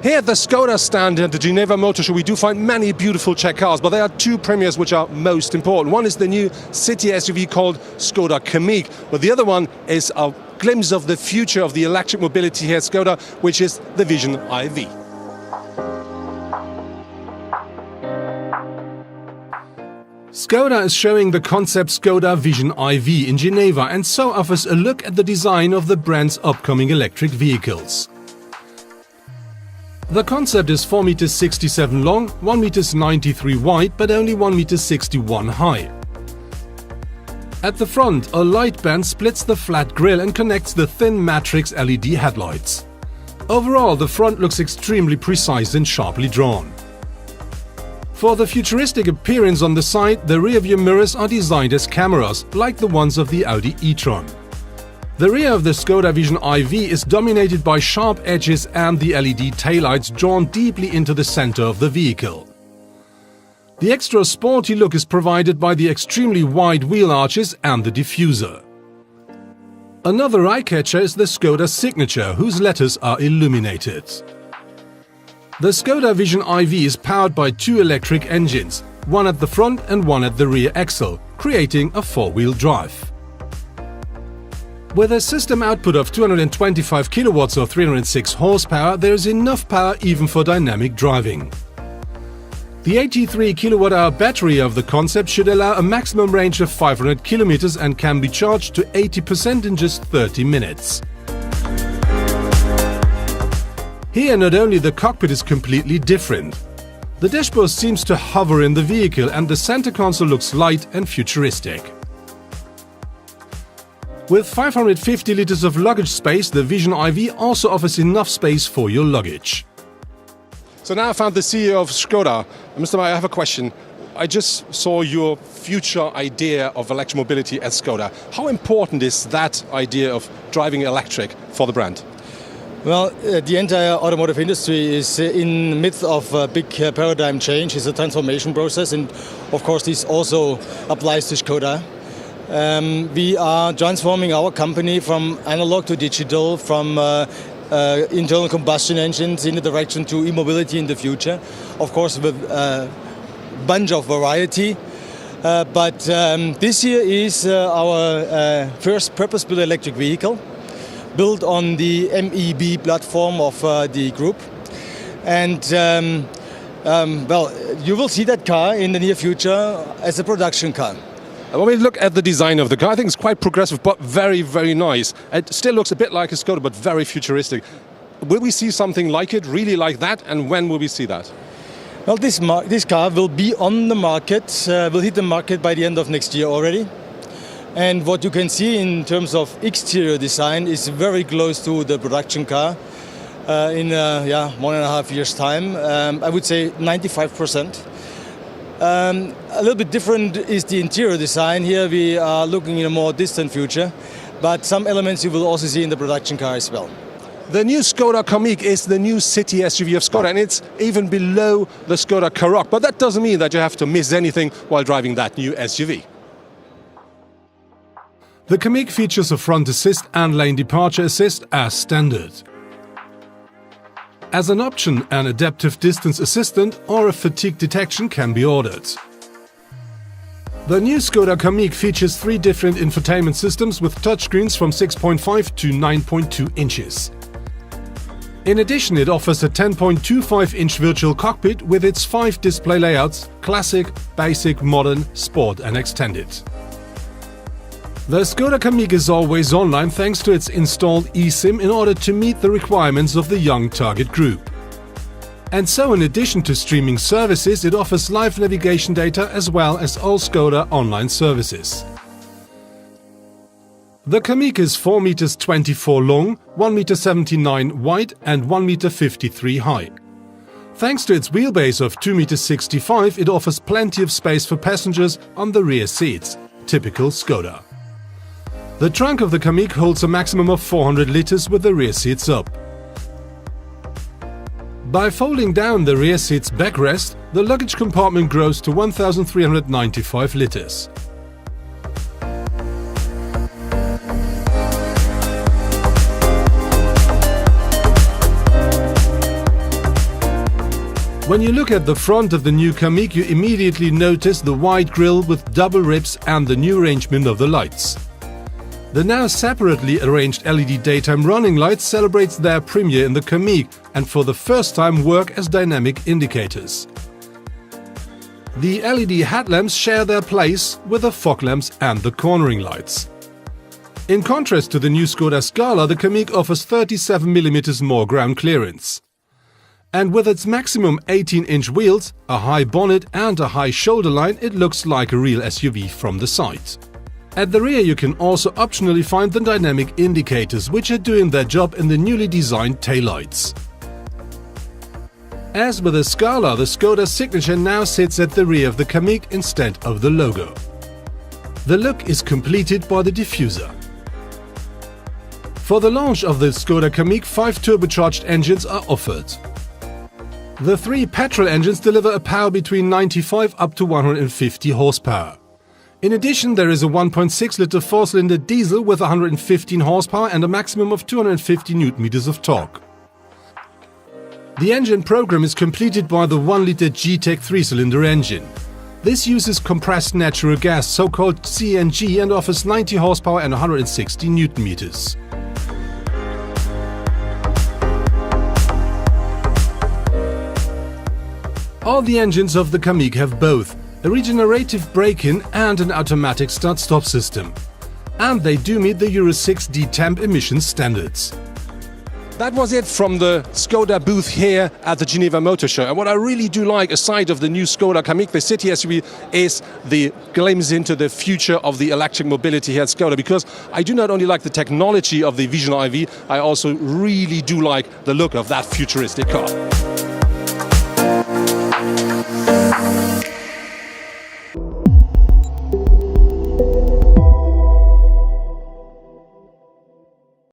Here at the Skoda stand at the Geneva Motor Show, we do find many beautiful Czech cars, but there are two premieres which are most important. One is the new city SUV called Skoda Comic, but the other one is a glimpse of the future of the electric mobility here at Skoda, which is the Vision IV. Skoda is showing the concept Skoda Vision IV in Geneva and so offers a look at the design of the brand's upcoming electric vehicles. The concept is 4,67 m long, 1,93 m wide, but only 1,61 m high. At the front, a light band splits the flat grille and connects the thin matrix LED headlights. Overall, the front looks extremely precise and sharply drawn. For the futuristic appearance on the side, the rear-view mirrors are designed as cameras, like the ones of the Audi e-tron. The rear of the Skoda Vision IV is dominated by sharp edges and the LED taillights drawn deeply into the center of the vehicle. The extra sporty look is provided by the extremely wide wheel arches and the diffuser. Another eye-catcher is the Skoda signature, whose letters are illuminated. The Skoda Vision IV is powered by two electric engines, one at the front and one at the rear axle, creating a four-wheel drive. With a system output of 225 kilowatts or 306 horsepower, there is enough power even for dynamic driving. The 83 kilowatt-hour battery of the concept should allow a maximum range of 500 kilometers and can be charged to 80% in just 30 minutes. Here, not only the cockpit is completely different. The dashboard seems to hover in the vehicle and the center console looks light and futuristic. With 550 liters of luggage space, the Vision IV also offers enough space for your luggage. So now I found the CEO of Skoda. Mr. Meyer, I have a question. I just saw your future idea of electric mobility at Skoda. How important is that idea of driving electric for the brand? Well, the entire automotive industry is in the midst of a big paradigm change. It's a transformation process, and of course this also applies to Skoda. We are transforming our company from analog to digital, from internal combustion engines in the direction to e-mobility in the future. Of course, with a bunch of variety. But this year is our first purpose-built electric vehicle, built on the MEB platform of the group. And well, you will see that car in the near future as a production car. When we look at the design of the car, I think it's quite progressive, but very, very nice. It still looks a bit like a Skoda, but very futuristic. Will we see something like it, really like that, and when will we see that? Well, this car will be on the market, will hit the market by the end of next year already. And what you can see in terms of exterior design is very close to the production car in 1.5 years' time. I would say 95%. A little bit different is the interior design. Here we are looking in a more distant future, but some elements you will also see in the production car as well. The new Skoda Comic is the new city SUV of Skoda, and it's even below the Skoda Karoq, but that doesn't mean that you have to miss anything while driving that new SUV. The Comic features a front assist and lane departure assist as standard. As an option, an adaptive distance assistant or a fatigue detection can be ordered. The new Skoda Comic features 3 different infotainment systems with touchscreens from 6.5 to 9.2 inches. In addition, it offers a 10.25-inch virtual cockpit with its 5 display layouts: Classic, Basic, Modern, Sport and Extended. The Skoda Comic is always online thanks to its installed eSIM in order to meet the requirements of the young target group. And so, in addition to streaming services, it offers live navigation data as well as all Skoda online services. The Comic is 4,24 m long, 1,79 m wide and 1,53 m high. Thanks to its wheelbase of 2,65 m, it offers plenty of space for passengers on the rear seats, typical Skoda. The trunk of the Comic holds a maximum of 400 liters with the rear seats up. By folding down the rear seat's backrest, the luggage compartment grows to 1,395 liters. When you look at the front of the new Comic, you immediately notice the wide grille with double ribs and the new arrangement of the lights. The now separately arranged LED daytime running lights celebrates their premiere in the Comic and for the first time work as dynamic indicators. The LED headlamps share their place with the fog lamps and the cornering lights. In contrast to the new Skoda Scala, the Comic offers 37mm more ground clearance. And with its maximum 18-inch wheels, a high bonnet and a high shoulder line, it looks like a real SUV from the side. At the rear you can also optionally find the dynamic indicators, which are doing their job in the newly designed taillights. As with the Scala, the Skoda signature now sits at the rear of the Comic instead of the logo. The look is completed by the diffuser. For the launch of the Skoda Comic, 5 turbocharged engines are offered. The 3 petrol engines deliver a power between 95 up to 150 horsepower. In addition, there is a 1.6-liter 4-cylinder diesel with 115 horsepower and a maximum of 250 Nm of torque. The engine program is completed by the 1-liter G-Tech 3-cylinder engine. This uses compressed natural gas, so-called CNG, and offers 90 horsepower and 160 Nm. All the engines of the Comic have both a regenerative brake-in and an automatic start-stop system. And they do meet the Euro 6 D-Temp emission standards. That was it from the Skoda booth here at the Geneva Motor Show. And what I really do like, aside of the new Skoda Comic, the city SUV, is the glimpse into the future of the electric mobility here at Skoda. Because I do not only like the technology of the Vision IV, I also really do like the look of that futuristic car.